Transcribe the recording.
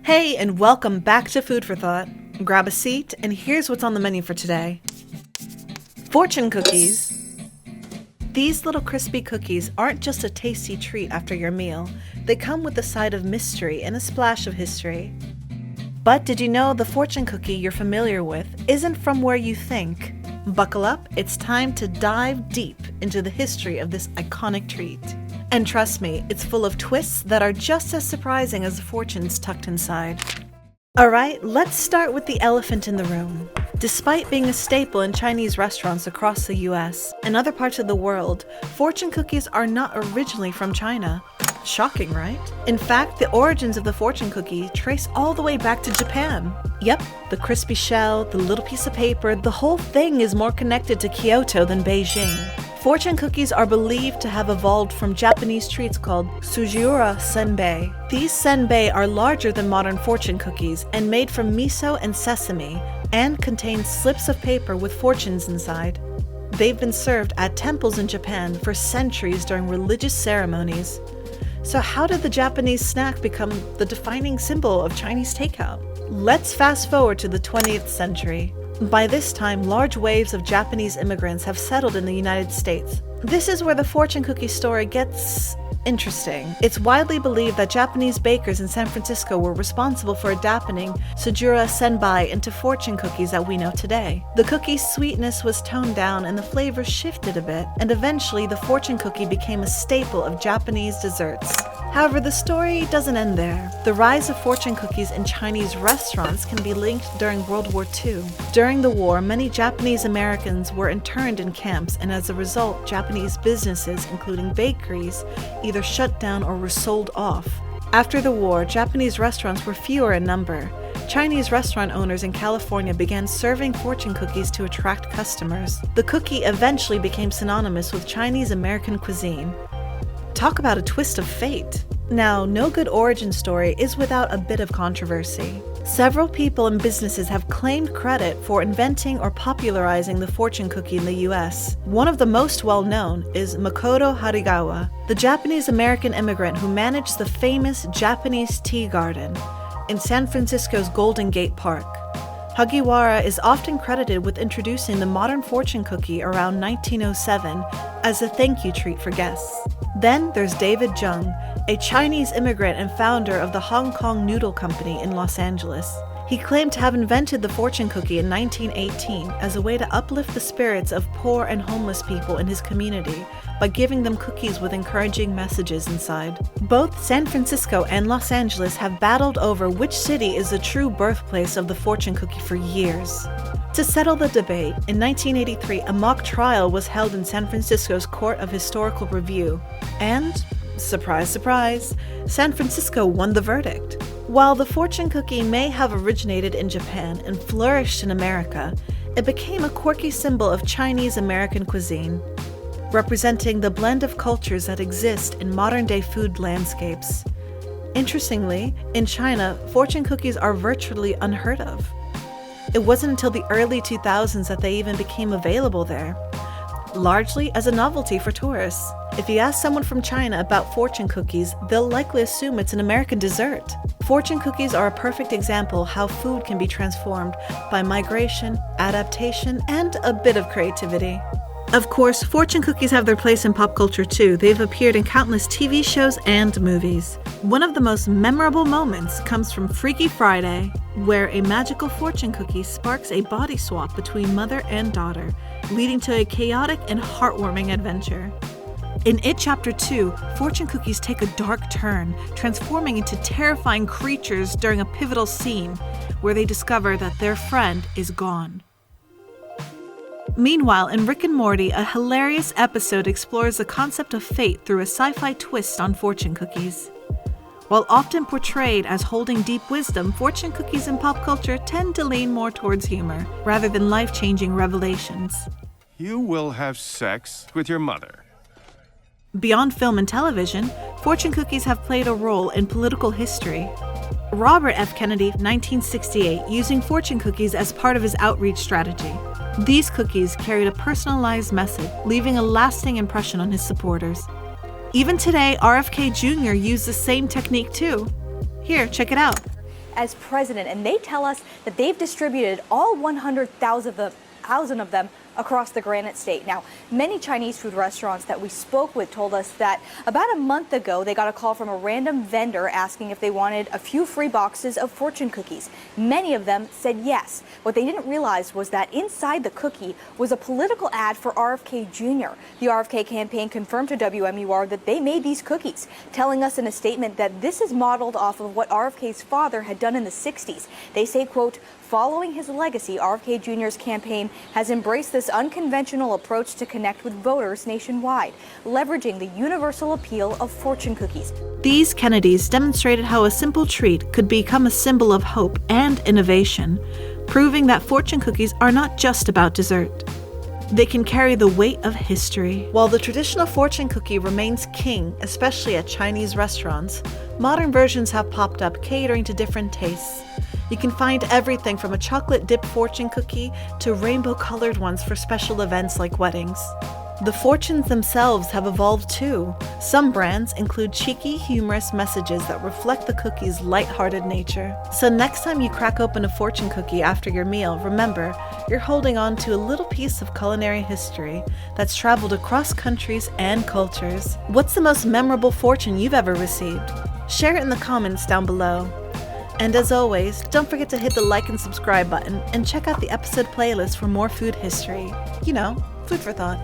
Hey, and welcome back to Food for Thought. Grab a seat, and here's what's on the menu for today. Fortune cookies. These little crispy cookies aren't just a tasty treat after your meal. They come with a side of mystery and a splash of history. But did you know the fortune cookie you're familiar with isn't from where you think? Buckle up, it's time to dive deep into the history of this iconic treat. And trust me, it's full of twists that are just as surprising as the fortunes tucked inside. Alright, let's start with the elephant in the room. Despite being a staple in Chinese restaurants across the US and other parts of the world, fortune cookies are not originally from China. Shocking, right? In fact, the origins of the fortune cookie trace all the way back to Japan. Yep, the crispy shell, the little piece of paper, the whole thing is more connected to Kyoto than Beijing. Fortune cookies are believed to have evolved from Japanese treats called Sujiura senbei. These senbei are larger than modern fortune cookies and made from miso and sesame, and contain slips of paper with fortunes inside. They've been served at temples in Japan for centuries during religious ceremonies. So how did the Japanese snack become the defining symbol of Chinese takeout? Let's fast forward to the 20th century. By this time, large waves of Japanese immigrants have settled in the United States. This is where the fortune cookie story gets interesting. It's widely believed that Japanese bakers in San Francisco were responsible for adapting Sujiura senbei into fortune cookies that we know today. The cookie's sweetness was toned down and the flavor shifted a bit, and eventually the fortune cookie became a staple of Japanese desserts. However, the story doesn't end there. The rise of fortune cookies in Chinese restaurants can be linked during World War II. During the war, many Japanese Americans were interned in camps, and as a result, Japanese businesses, including bakeries, either shut down or were sold off. After the war, Japanese restaurants were fewer in number. Chinese restaurant owners in California began serving fortune cookies to attract customers. The cookie eventually became synonymous with Chinese American cuisine. Talk about a twist of fate. Now, no good origin story is without a bit of controversy. Several people and businesses have claimed credit for inventing or popularizing the fortune cookie in the US. One of the most well-known is Makoto Harigawa, the Japanese-American immigrant who managed the famous Japanese tea garden in San Francisco's Golden Gate Park. Hagiwara is often credited with introducing the modern fortune cookie around 1907 as a thank you treat for guests. Then there's David Jung, a Chinese immigrant and founder of the Hong Kong Noodle Company in Los Angeles. He claimed to have invented the fortune cookie in 1918 as a way to uplift the spirits of poor and homeless people in his community by giving them cookies with encouraging messages inside. Both San Francisco and Los Angeles have battled over which city is the true birthplace of the fortune cookie for years. To settle the debate, in 1983, a mock trial was held in San Francisco's Court of Historical Review, and, surprise, surprise, San Francisco won the verdict. While the fortune cookie may have originated in Japan and flourished in America, it became a quirky symbol of Chinese American cuisine, representing the blend of cultures that exist in modern-day food landscapes. Interestingly, in China, fortune cookies are virtually unheard of. It wasn't until the early 2000s that they even became available there, largely as a novelty for tourists. If you ask someone from China about fortune cookies, they'll likely assume it's an American dessert. Fortune cookies are a perfect example how food can be transformed by migration, adaptation, and a bit of creativity. Of course, fortune cookies have their place in pop culture too. They've appeared in countless TV shows and movies. One of the most memorable moments comes from Freaky Friday, where a magical fortune cookie sparks a body swap between mother and daughter, leading to a chaotic and heartwarming adventure. In It Chapter 2, fortune cookies take a dark turn, transforming into terrifying creatures during a pivotal scene where they discover that their friend is gone. Meanwhile, in Rick and Morty, a hilarious episode explores the concept of fate through a sci-fi twist on fortune cookies. While often portrayed as holding deep wisdom, fortune cookies in pop culture tend to lean more towards humor, rather than life-changing revelations. You will have sex with your mother. Beyond film and television, fortune cookies have played a role in political history. Robert F. Kennedy, 1968, using fortune cookies as part of his outreach strategy. These cookies carried a personalized message, leaving a lasting impression on his supporters. Even today, RFK Jr. used the same technique too. Here, check it out. as president, and they tell us that they've distributed all 100,000 of them across the Granite State. Now, many Chinese food restaurants that we spoke with told us that about a month ago, they got a call from a random vendor asking if they wanted a few free boxes of fortune cookies. Many of them said yes. What they didn't realize was that inside the cookie was a political ad for RFK Jr. The RFK campaign confirmed to WMUR that they made these cookies, telling us in a statement that this is modeled off of what RFK's father had done in the 60s. They say, quote, following his legacy, RFK Jr.'s campaign has embraced this unconventional approach to connect with voters nationwide, leveraging the universal appeal of fortune cookies. These Kennedys demonstrated how a simple treat could become a symbol of hope and innovation, proving that fortune cookies are not just about dessert. They can carry the weight of history. While the traditional fortune cookie remains king, especially at Chinese restaurants, modern versions have popped up catering to different tastes. You can find everything from a chocolate-dipped fortune cookie to rainbow-colored ones for special events like weddings. The fortunes themselves have evolved too. Some brands include cheeky, humorous messages that reflect the cookie's lighthearted nature. So next time you crack open a fortune cookie after your meal, remember, you're holding on to a little piece of culinary history that's traveled across countries and cultures. What's the most memorable fortune you've ever received? Share it in the comments down below. And as always, don't forget to hit the like and subscribe button and check out the episode playlist for more food history. You know, food for thought.